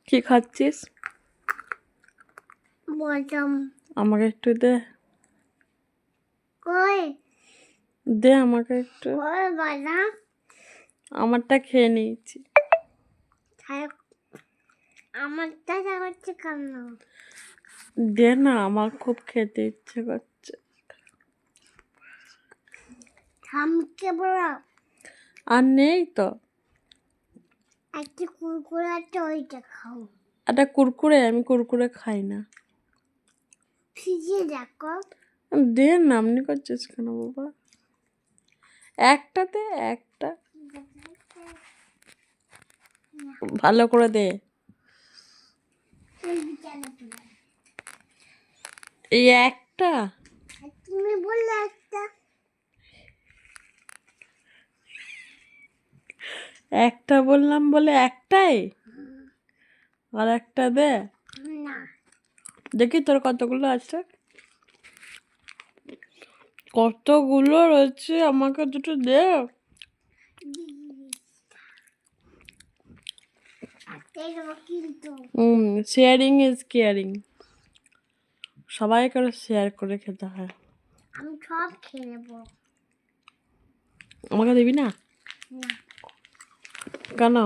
কি খাচ্ছিস? বলতাম আমাকে একটু দে। কই দে আমাকে একটু। কই বাবা আমারটা খেয়ে নিয়েছি। আমারটা খাওয়াচ্ছে কেন? দে না, আমার খুব খেতে ইচ্ছে করছে। থামকে বলো আর নেই তো। একটা কুরকুরে একটা ওইটা খাও। একটা কুরকুরে, আমি কুরকুরে খাই না। ফ্রিজে দেখো। দে না, এমনি করছিস কেন বাবা? একটা দে, একটা ভালো করে দে। এই একটা, তুমি বললে একটা একটা বললাম বলে একটাই, আর একটা দে। না দেখি তোর কতগুলো আছে। কতগুলো রয়েছে, আমাকে দুটো দে। কিন্তু শেয়ারিং ইজ কেয়ারিং। সবাই করে শেয়ার করে খেতে হয়। আমি সব খেয়ে নেবো। আমাকে দিবি না? না কেন?